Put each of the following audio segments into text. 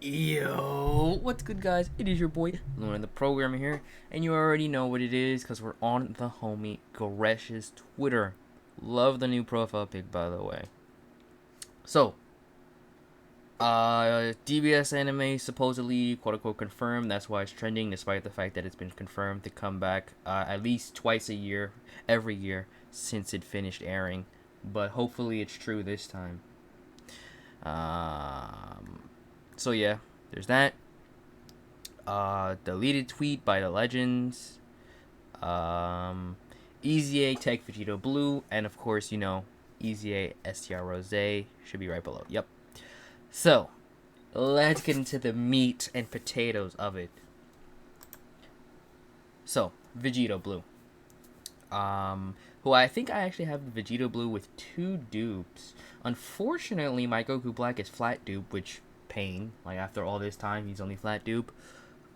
Yo, what's good, guys? It is your boy, Luna the Programmer here, and you already know what it is because we're on the homie Goresh's Twitter. Love the new profile pic, by the way. So, DBS anime supposedly quote unquote confirmed. That's why it's trending, despite the fact that it's been confirmed to come back at least twice a year, every year since it finished airing. But hopefully, it's true this time. Um, so yeah, there's that. Deleted tweet by the Legends. Um, EZA TEQ Vegito Blue, and of course, EZA STR Rose should be right below. Yep. So, let's get into the meat and potatoes of it. So, Vegito Blue. Who I think I actually have Vegito Blue with 2 dupes. Unfortunately, my Goku Black is flat dupe, which pain. Like after all this time, he's only flat dupe,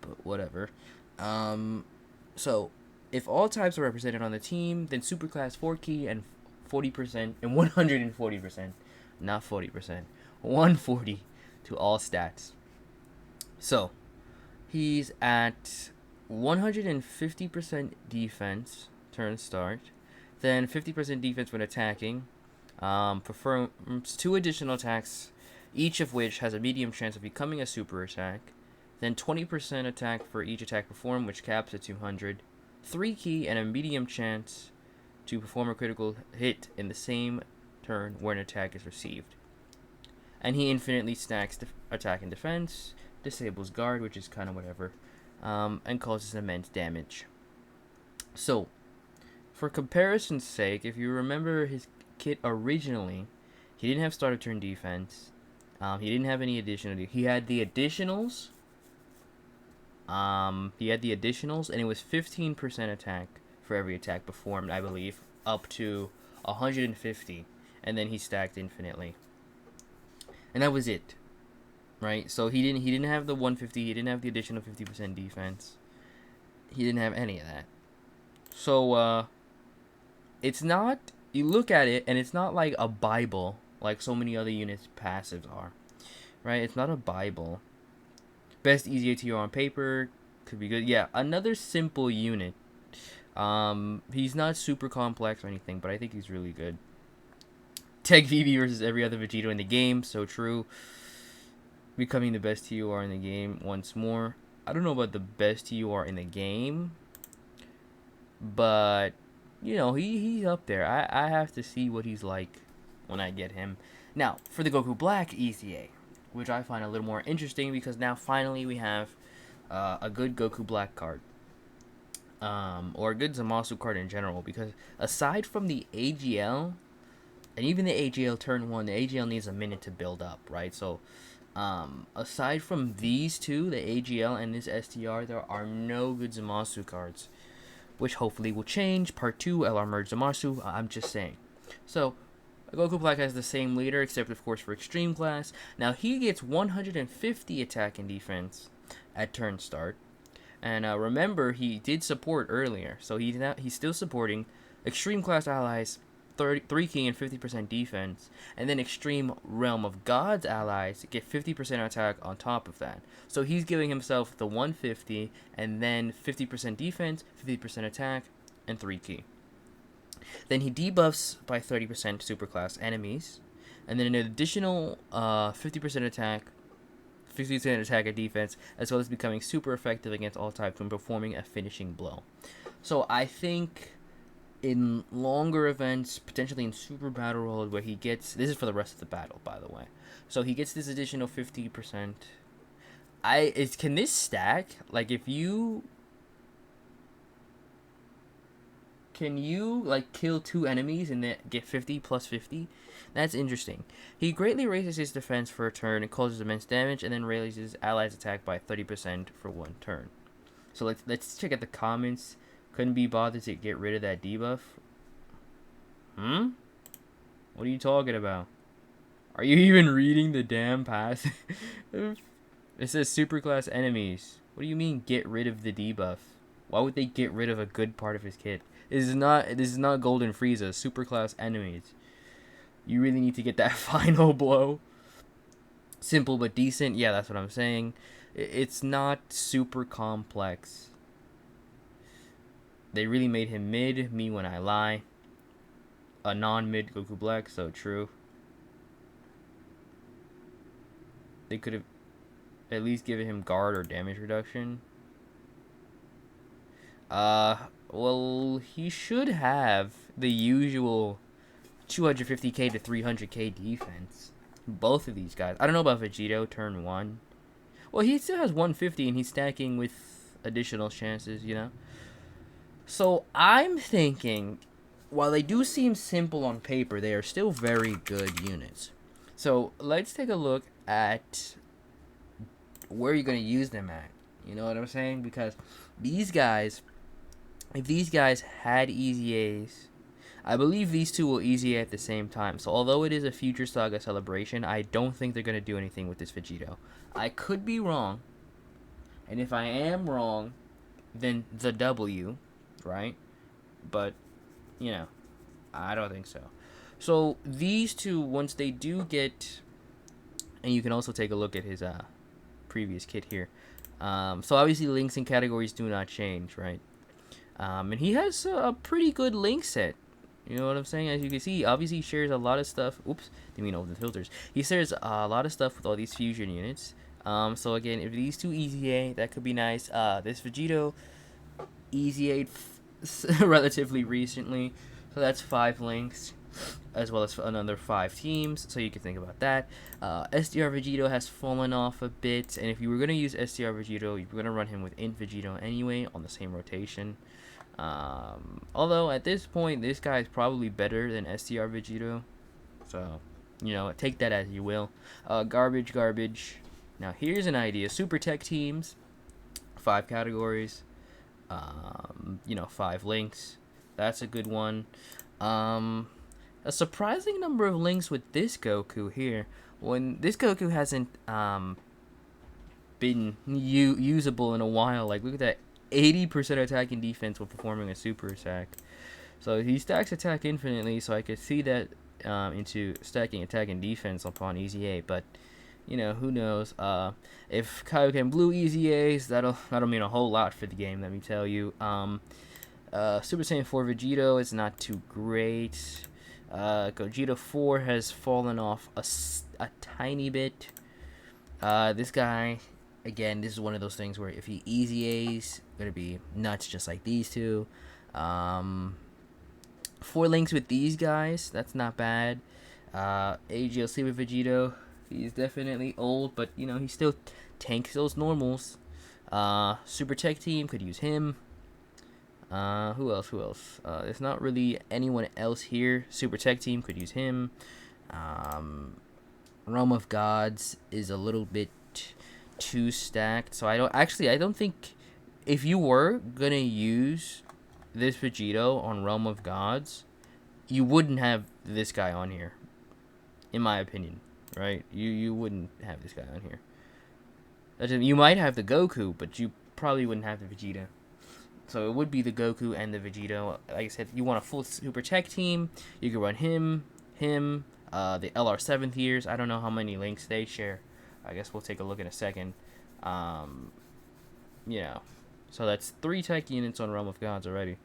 but whatever. So if all types are represented on the team, then Superclass 4 key and 40% and 140%, not 40%, 140 to all stats. So he's at 150% defense turn start, then 50% defense when attacking. Performs 2 additional attacks, each of which has a medium chance of becoming a super attack. Then 20% attack for each attack performed, which caps at 200. 3 key and a medium chance to perform a critical hit in the same turn where an attack is received. And he infinitely stacks attack and defense, disables guard, which is kind of whatever, and causes immense damage. So, for comparison's sake, if you remember his kit originally, he didn't have starter turn defense. He didn't have any additional. He had the additionals. And it was 15% attack for every attack performed, I believe, up to 150, and then he stacked infinitely. And that was it, right? So he didn't have the 150. He didn't have the additional 50% defense. He didn't have any of that. So it's not. You look at it, and it's not like a Bible, like so many other units' passives are, right? It's not a Bible. Best EZA TR on paper, could be good. Yeah, another simple unit. He's not super complex or anything, but I think he's really good. TEQ VB versus every other Vegito in the game, so true. Becoming the best TUR in the game once more. I don't know about the best TUR in the game, but he's up there. I have to see what he's like when I get him. Now, for the Goku Black EZA, which I find a little more interesting because now finally we have a good Goku Black card. Or a good Zamasu card in general, because aside from the AGL, and even the AGL turn 1, the AGL needs a minute to build up, right? So, aside from these two, the AGL and this STR, there are no good Zamasu cards, which hopefully will change. Part 2, LR Merge Zamasu, I'm just saying. So, Goku Black has the same leader, except of course for Extreme Class. Now, he gets 150 attack and defense at turn start. And remember, he did support earlier, so he's still supporting Extreme Class allies, 3 key and 50% defense, and then Extreme Realm of Gods allies get 50% attack on top of that. So he's giving himself the 150, and then 50% defense, 50% attack, and 3 key. Then he debuffs by 30% superclass enemies, and then an additional 50% attack, 50% attack and defense, as well as becoming super effective against all types when performing a finishing blow. So I think in longer events, potentially in Super Battle Road, where he gets, this is for the rest of the battle, by the way. So he gets this additional 50%. Can this stack? Like, can you like kill 2 enemies and then get 50 plus 50? That's interesting. He greatly raises his defense for a turn and causes immense damage, and then raises his allies' attack by 30% for 1 turn. So let's check out the comments. Couldn't be bothered to get rid of that debuff. What are you talking about? Are you even reading the damn pass? It says superclass enemies. What do you mean get rid of the debuff? Why would they get rid of a good part of his kit? This is not Golden Frieza. Superclass enemies. You really need to get that final blow. Simple but decent. Yeah, that's what I'm saying. It's not super complex. They really made him mid. Me when I lie. A non-mid Goku Black. So true. They could have at least given him guard or damage reduction. Well, he should have the usual 250k to 300k defense. Both of these guys. I don't know about Vegito turn 1. Well, he still has 150 and he's stacking with additional chances, you know? So I'm thinking, while they do seem simple on paper, they are still very good units. So let's take a look at where you're going to use them at. You know what I'm saying? Because these guys, if these guys had EZAs, I believe these two will EZA at the same time. So although it is a Future Saga celebration, I don't think they're going to do anything with this Vegito. I could be wrong. And if I am wrong, then the W, right? But, you know, I don't think so. So these two, once they do get, and you can also take a look at his previous kit here. So obviously links and categories do not change, right? And he has a pretty good link set. You know what I'm saying? As you can see, obviously he shares a lot of stuff. Oops, didn't mean over the filters. He shares a lot of stuff with all these fusion units. So again, if these two EZA, that could be nice. This Vegito EZA'd relatively recently, so that's 5 links, as well as another 5 teams. So you can think about that. STR Vegito has fallen off a bit, and if you were gonna use STR Vegito, you were gonna run him with Int Vegito anyway on the same rotation. Although at this point, this guy is probably better than STR Vegito, so you know, take that as you will. Garbage. Now here's an idea: Super Tech teams, 5 categories. You know, 5 links. That's a good one. A surprising number of links with this Goku here. When this Goku hasn't been usable in a while. Like, look at that. 80% attack and defense while performing a super attack. So he stacks attack infinitely, so I could see that into stacking attack and defense upon EZA, but you know, who knows. If Kaioken Blue EZAs, that'll mean a whole lot for the game, let me tell you. Super Saiyan 4 Vegito is not too great. Gogeta 4 has fallen off a tiny bit. This guy, again, this is one of those things where if he EZAs, gonna be nuts just like these two. 4 links with these guys, that's not bad. AGLC with Vegito, he's definitely old, but you know, he still tanks those normals. Super Tech team could use him. Who else? There's not really anyone else here. Super Tech team could use him. Realm of Gods is a little bit too stacked, so I don't think if you were gonna use this Vegito on Realm of Gods, you wouldn't have this guy on here, in my opinion, right? You wouldn't have this guy on here. You might have the Goku, but you probably wouldn't have the Vegeta. So it would be the Goku and the Vegito. Like I said, you want a full Super Tech team, you could run him, the LR 7th years. I don't know how many links they share. I guess we'll take a look in a second. You know, so that's 3 tech units on Realm of Gods already.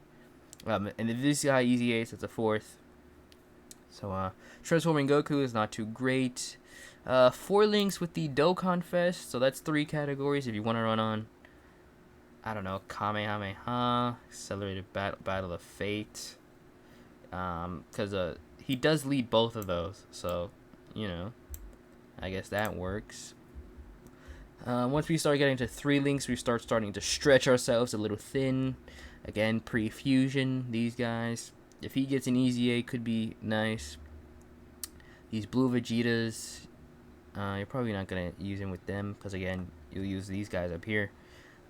And if this guy Easy Ace, it's a 4th. So Transforming Goku is not too great. 4 links with the Dokkan Fest. So that's 3 categories if you want to run on, I don't know, Kamehameha, Accelerated Battle of Fate. Because he does lead both of those. So, you know, I guess that works. Once we start getting to 3 links, we starting to stretch ourselves a little thin. Again, pre-fusion, these guys. If he gets an EZA, could be nice. These blue Vegetas, you're probably not going to use him with them, because again, you'll use these guys up here.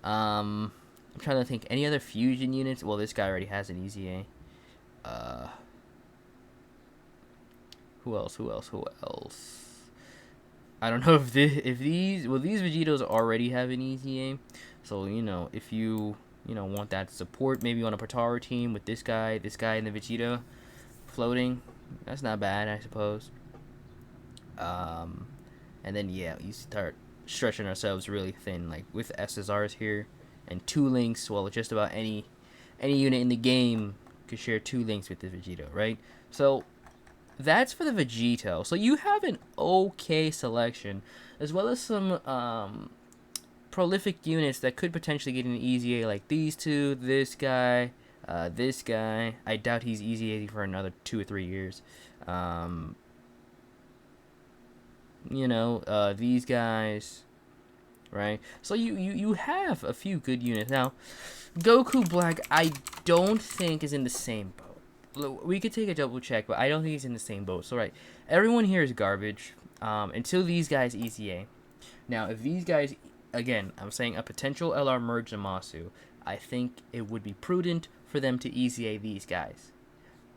I'm trying to think, any other fusion units? Well, this guy already has an EZA. Who else? I don't know if these Vegetos already have an EZA. So, you know, if you want that support, maybe on a Potara team with this guy, and the Vegito floating, that's not bad, I suppose. And then yeah, you start stretching ourselves really thin, like with SSRs here and 2 links. Well, just about any unit in the game could share 2 links with the Vegito, right? So that's for the Vegito. So you have an okay selection, as well as some prolific units that could potentially get an EZA, like these two, this guy, this guy. I doubt he's EZA for another 2 or 3 years. These guys, right? So you have a few good units. Now, Goku Black, I don't think is in the same boat. We could take a double check, but I don't think he's in the same boat. So, right, everyone here is garbage until these guys EZA. Now, if these guys, again, I'm saying a potential LR merge Zamasu, I think it would be prudent for them to EZA these guys.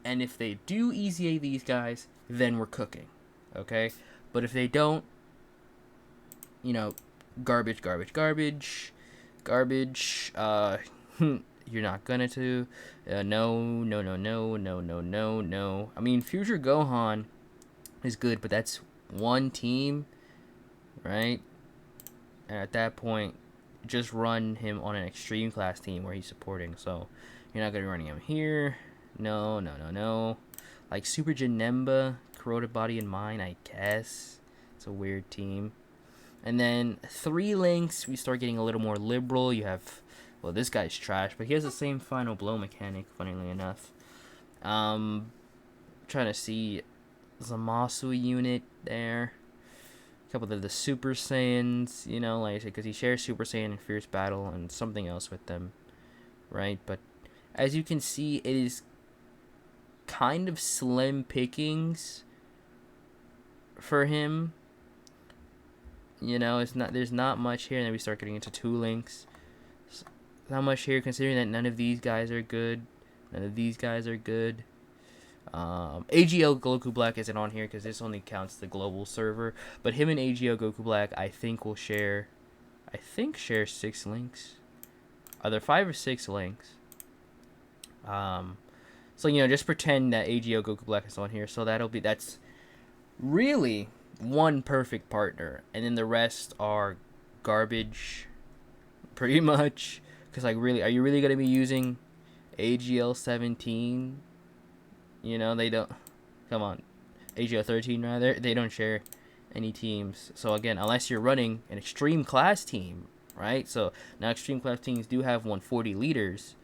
And if they do EZA these guys, then we're cooking, okay? But if they don't, garbage, garbage, garbage, garbage. You're not gonna to. No, no, no, no, no, no, no, no. I mean, Future Gohan is good, but that's one team, right? And at that point, just run him on an extreme class team where he's supporting. So you're not gonna be running him here. No, no, no, no. Like Super Janemba, Corroded Body and Mind, I guess. It's a weird team. And then 3 links, we start getting a little more liberal. You have, well, this guy's trash, but he has the same final blow mechanic, funnily enough. Trying to see Zamasu unit there. A couple of the Super Saiyans, like I said, because he shares Super Saiyan and Fierce Battle and something else with them, right? But as you can see, it is kind of slim pickings for him. There's not much here, and then we start getting into 2 links. Not much here, considering that none of these guys are good. None of these guys are good. AGL Goku Black isn't on here because this only counts the global server. But him and AGL Goku Black, I think, will share 6 links. Are there 5 or 6 links? So just pretend that AGL Goku Black is on here. So that's really one perfect partner, and then the rest are garbage, pretty much. Because really, are you really gonna be using AGL 17? They don't. Come on, AGL 13 rather. They don't share any teams. So again, unless you're running an extreme class team, right? So now extreme class teams do have 140 liters.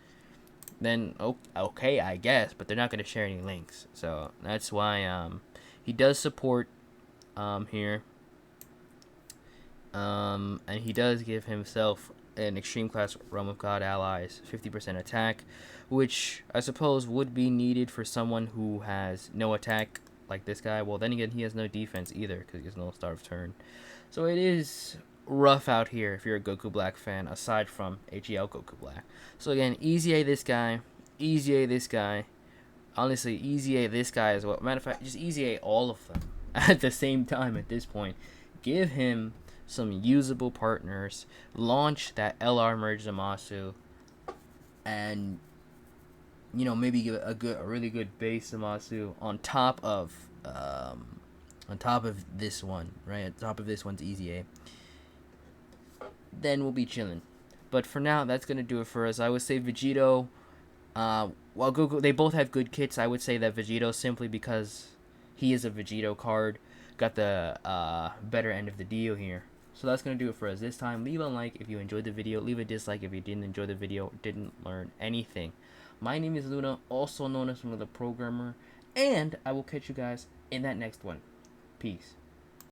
Then okay, I guess, but they're not gonna share any links. So that's why he does support here. And he does give himself an extreme class Realm of God allies 50% attack, which I suppose would be needed for someone who has no attack like this guy. Well, then again, he has no defense either because he has no Star of Turn. So it is rough out here if you're a Goku Black fan, aside from AGL Goku Black. So again, EZA this guy, EZA this guy. Honestly, EZA this guy as well. Matter of fact, just EZA all of them at the same time at this point. Give him some usable partners. Launch that LR merge Zamasu, and maybe give a really good base Zamasu on top of this one, right? On top of this one's EZA. Then we'll be chilling. But for now, that's gonna do it for us. I would say Vegito. While Goku, they both have good kits. I would say that Vegito, simply because he is a Vegito card, got the better end of the deal here. So that's going to do it for us this time. Leave a like if you enjoyed the video. Leave a dislike if you didn't enjoy the video, didn't learn anything. My name is Luna, also known as the Programmer, and I will catch you guys in that next one. Peace.